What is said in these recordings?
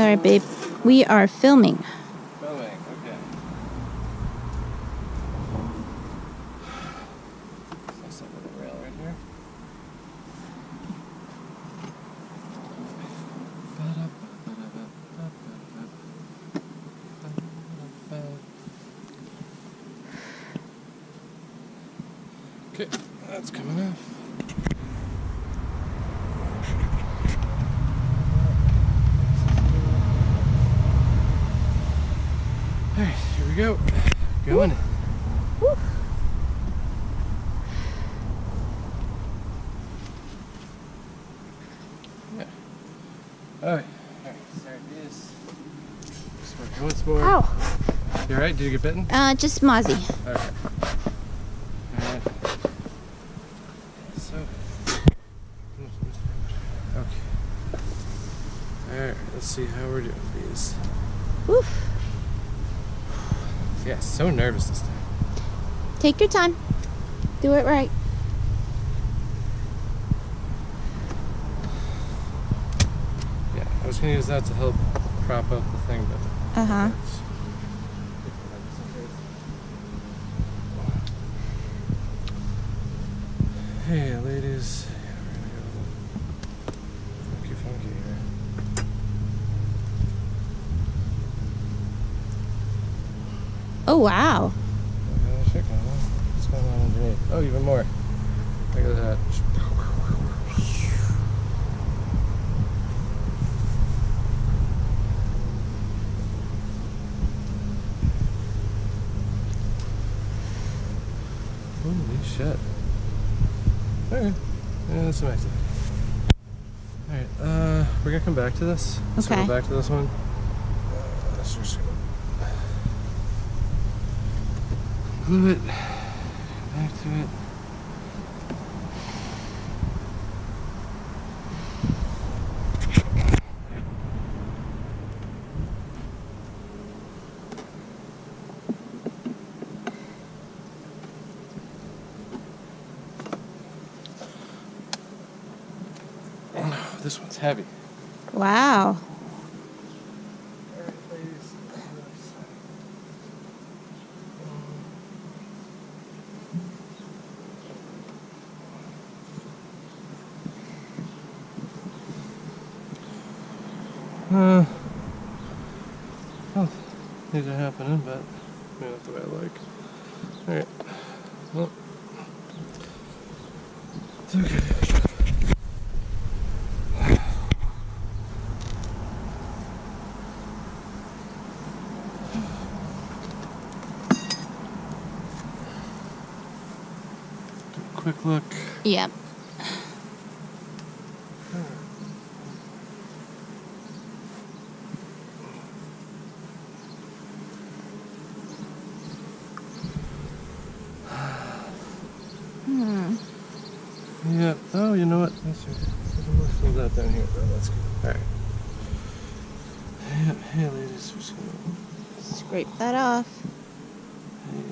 All right, babe. We are filming. Filming, okay. Nice little rail right here. Okay, that's coming off. Alright, here we go. Going. Woo. Yeah. Alright, there it is. Just working once more. Ow. You alright? Did you get bitten? Just mozzie. Okay. Alright. So. Okay. Alright, let's see how we're doing with these. Woof. Yeah, so nervous this time. Take your time. Do it right. Yeah, I was gonna use that to help prop up the thing, but. Uh-huh. Hey, ladies. Yeah, we're gonna go funky here. Oh, wow. What's going on underneath? Oh, even more. Look at that. Holy shit. Okay. Yeah, that's some activity. Alright, we're gonna come back to this. Let's Okay. go back to this one. Let's just glue it. Back to it. This one's heavy. Wow. Alright, ladies. Well, these are happening, but maybe not the way I like. Alright. Well, it's okay. Quick look. Yep. Yeah. Oh, you know what? That's right. There's more filled out down here, but that's good. All right. Yeah. Hey, ladies. We're just gonna. Scrape that off. Yeah.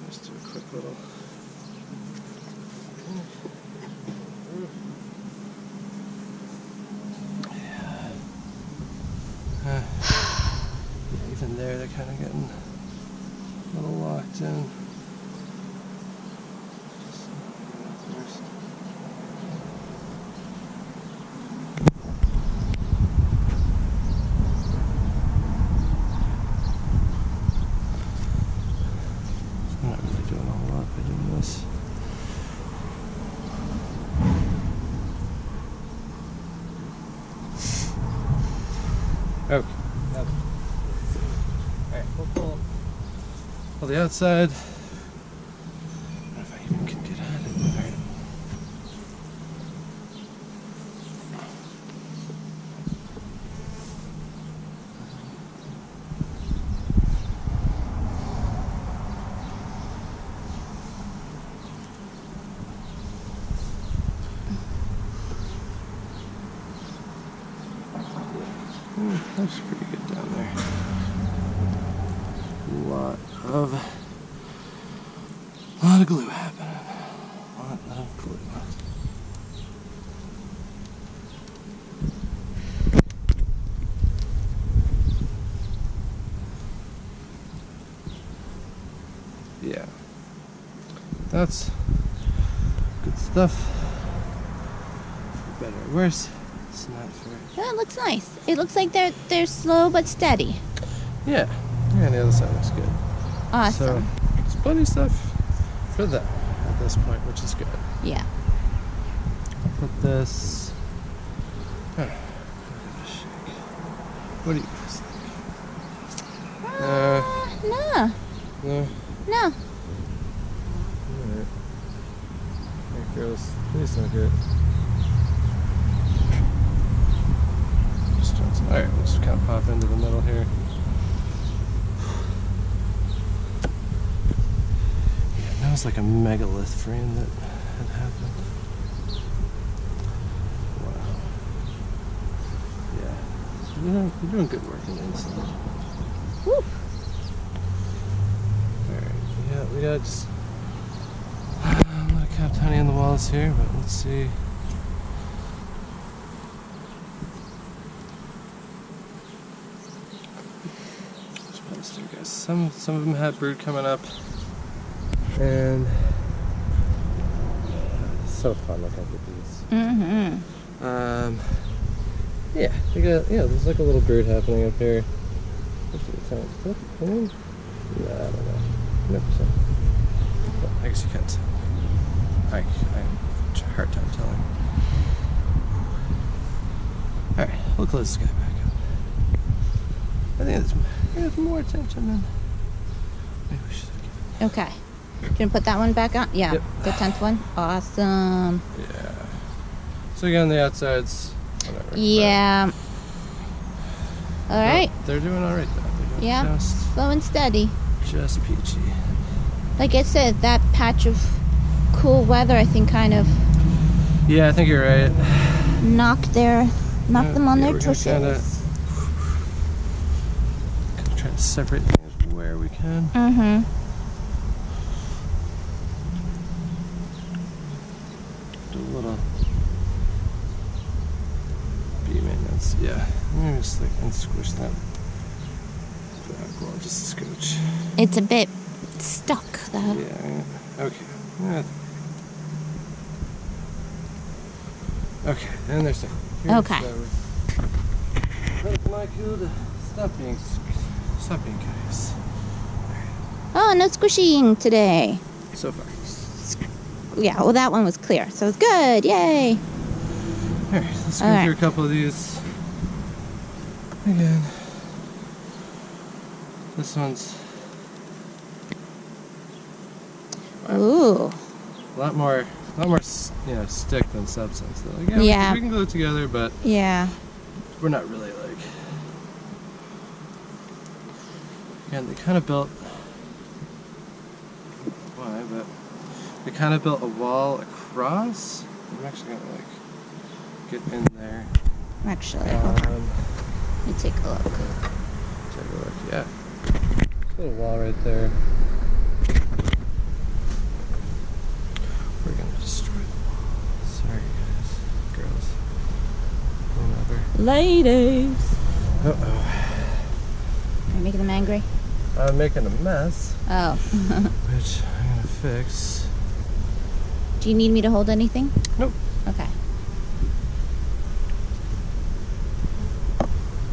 Just do a quick little. Yeah. Even there, they're kind of getting a little locked in. I'm not really doing a whole lot by doing this. Okay. Alright, we'll pull the outside. I don't know if I even can get on it. Alright. That's pretty good down there. Lot of glue happening. Lot of glue. that's good stuff. For better or worse, it's not very. Oh, it looks nice. It looks like they're slow but steady. Yeah, and the other side looks good. Awesome. So there's plenty of stuff for them at this point, which is good. Yeah. Put this. What do you guys think? No. No. No. Alright. Hey girls, please don't get. Alright, we'll just kind of pop into the middle here. Yeah, that was like a megalith frame that had happened. Wow. Yeah. You're doing good work in the inside. Woo. Alright, yeah, we got just a lot of capped honey on the walls here, but let's see. Just post here, guys. Some of them had brood coming up, and it's so fun looking at these. Mm-hmm. Yeah, we got, there's like a little brood happening up here. Yeah, I don't know. 100%. Well, I guess you can't tell. I have a hard time telling. Alright, we'll close this guy back up. I think there's more attention than maybe we should have given. Okay. You gonna put that one back on? Yeah. Yep. The 10th one? Awesome. Yeah. So again, the outside's whatever. Yeah. Alright. They're doing alright though. They're doing Yeah. Slow and steady. just peachy. Like I said, that patch of cool weather, I think, kind of Yeah, I think you're right. knocked them on their we're gonna tushes. kinda try to separate things where we can. Mm-hmm. Do a little bee maintenance. Yeah, maybe just like unsquish that back wall just a scooch. It's a bit stuck, though. Yeah. Okay. Yeah. Okay, and there's the. Okay. That's my cue to stop being curious. Oh, no squishing today. So far. Yeah, well, that one was clear, so it's good. Yay. Alright, let's go Alright. through a couple of these again. This one's Ooh. a lot more, stick than substance. Though. Like, Yeah. we can glue it together, but Yeah. we're not really like. Again, they kind of built. Why? But they kind of built a wall across. I'm actually gonna get in there. Actually, hold on. Let me take a look. Take a look. Yeah. Little wall right there. We're gonna destroy the wall. Sorry, guys, girls, whomever. Ladies. Uh-oh. Are you making them angry? I'm making a mess, Oh. which I'm gonna fix. Do you need me to hold anything? Nope. Okay.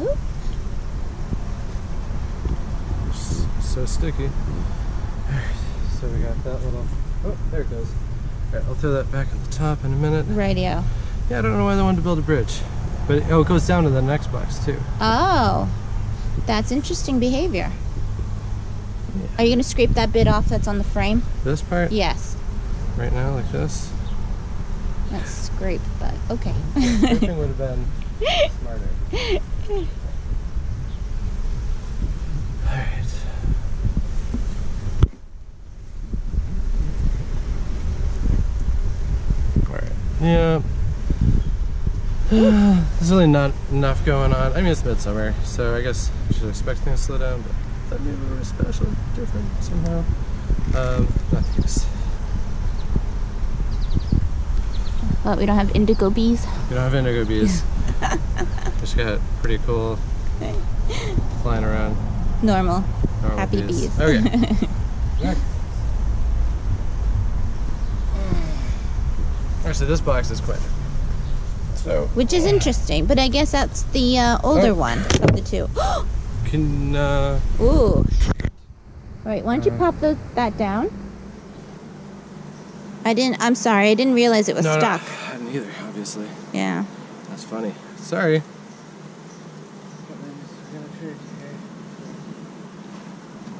Ooh. It's so sticky. Alright, so we got that little. Oh, there it goes. Alright, I'll throw that back on the top in a minute. Radio. Yeah, I don't know why they wanted to build a bridge. But it goes down to the next box too. Oh. That's interesting behavior. Are you going to scrape that bit off that's on the frame? This part? Yes. Right now, like this? That's scrape, but okay. Scraping would have been smarter. Alright. Alright. Yeah. There's really not enough going on. I mean, it's midsummer, so I guess I should expect things to slow down, but that maybe we were special, different somehow. Not the case. But we don't have indigo bees. We don't have indigo bees. Just got pretty cool flying around. Normal. Normal Happy bees. Okay. Next. Actually, this box is quite. So. Which is interesting, but I guess that's the older one of the two. Can Ooh. All right, why don't you pop that down? I'm sorry, I didn't realize it was stuck. No, I didn't either, obviously. Yeah. That's funny. Sorry.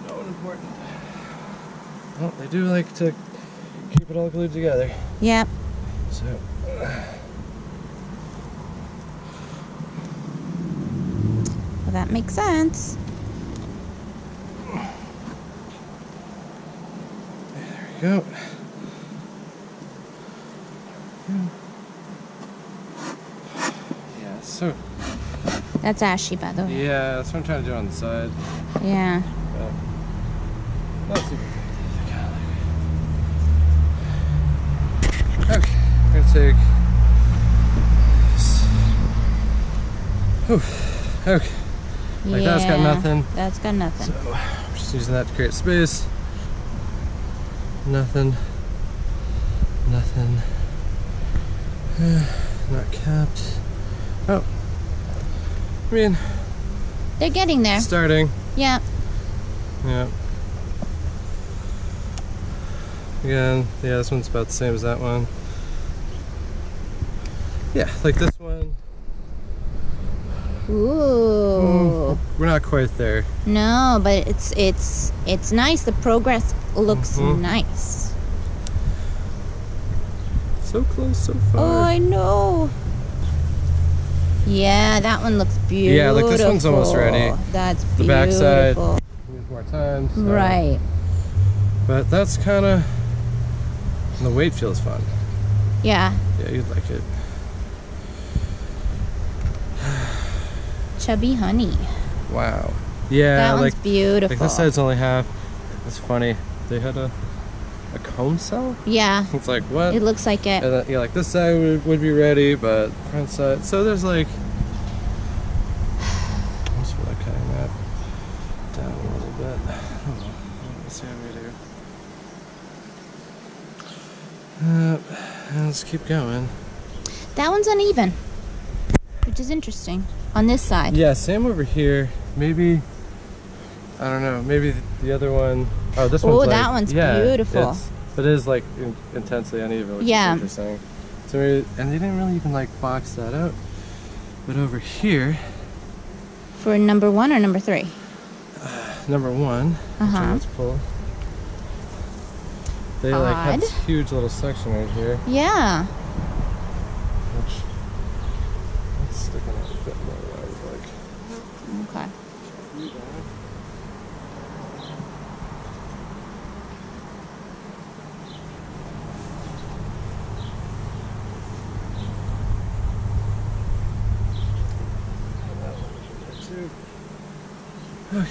No important. Well, they do like to keep it all glued together. Yep. So. Well, that makes sense. There we go. Yeah, so. That's ashy, by the way. Yeah, that's what I'm trying to do on the side. Yeah. But not super effective. Okay, I'm gonna take. Whew. Okay. Like that's got nothing. That's got nothing. So I'm just using that to create space. Nothing. Nothing. Not capped. Oh. I mean, They're getting there. starting. Yeah. Yeah. Again, yeah, this one's about the same as that one. Yeah, like this one. Ooh. We're not quite there. No, but it's nice. The progress looks nice. So close, so far. Oh, I know. Yeah, that one looks beautiful. Yeah, like this one's almost ready. That's The beautiful. backside needs more time. So. Right. But that's kind of. The weight feels fun. Yeah. Yeah, you'd like it. Chubby honey. Wow. Yeah, That one's like beautiful. this side's only half. It's funny. They had a comb cell. Yeah. It's like what? It looks like it. And then, yeah, like this side would be ready, but front side. So there's like. I just feel like cutting that down a little bit. I don't know. Let's see how we do. Let's keep going. That one's uneven, which is interesting. On this side. Yeah, same over here. Maybe. I don't know. Maybe the other one. Oh, this one's like, that one's beautiful. It is like intensely uneven, which is interesting. So maybe, and they didn't really even like box that out. But over here, For number 1 or number 3? number 1, let's pull. They like had this huge little section right here. Yeah. Which let's stick it out a bit more. I would like. Okay. Okay.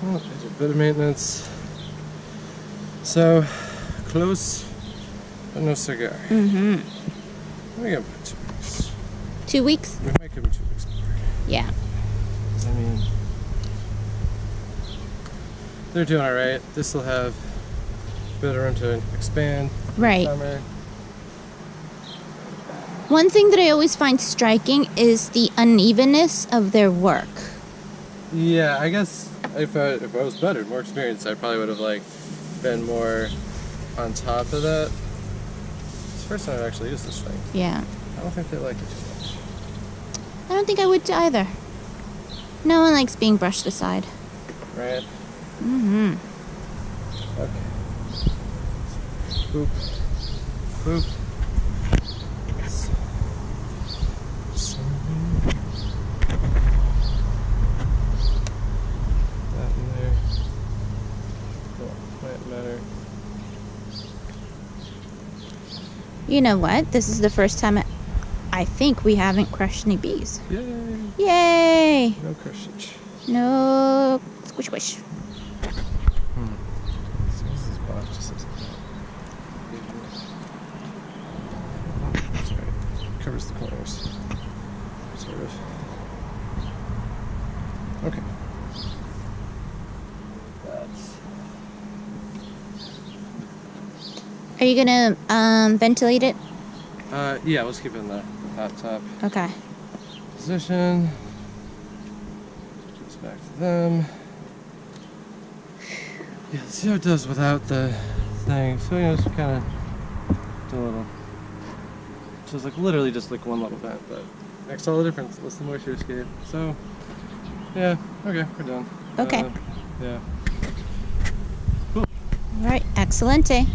Well, there's a bit of maintenance. So close, but no cigar. Mm-hmm. We got about 2 weeks. 2 weeks? We might give them 2 weeks more. Yeah. 'Cause, I mean, they're doing all right. This will have a bit of room to expand. Right. Summer. One thing that I always find striking is the unevenness of their work. Yeah, I guess if I was better, more experienced, I probably would have like been more on top of that. It's the first time I've actually used this thing. Yeah. I don't think they like it too much. I don't think I would either. No one likes being brushed aside. Right? Mm-hmm. Okay. Boop. Boop. That in there. Oh, plant matter. You know what? This is the first time I think we haven't crushed any bees. Yay! Yay! No crushage. No squish squish. So this box just says sorry. Covers the corners. Sort of. Okay. That's Are you gonna ventilate it? Yeah, let's keep it in the hot top Okay. position. Goes back to them. Yeah, let's see how it does without the thing. So, you know, just kind of do a little. So it's like literally just like one little vent, but makes all the difference. Less the moisture escape. So, yeah, okay, we're done. Okay. Yeah. All right. Excelente.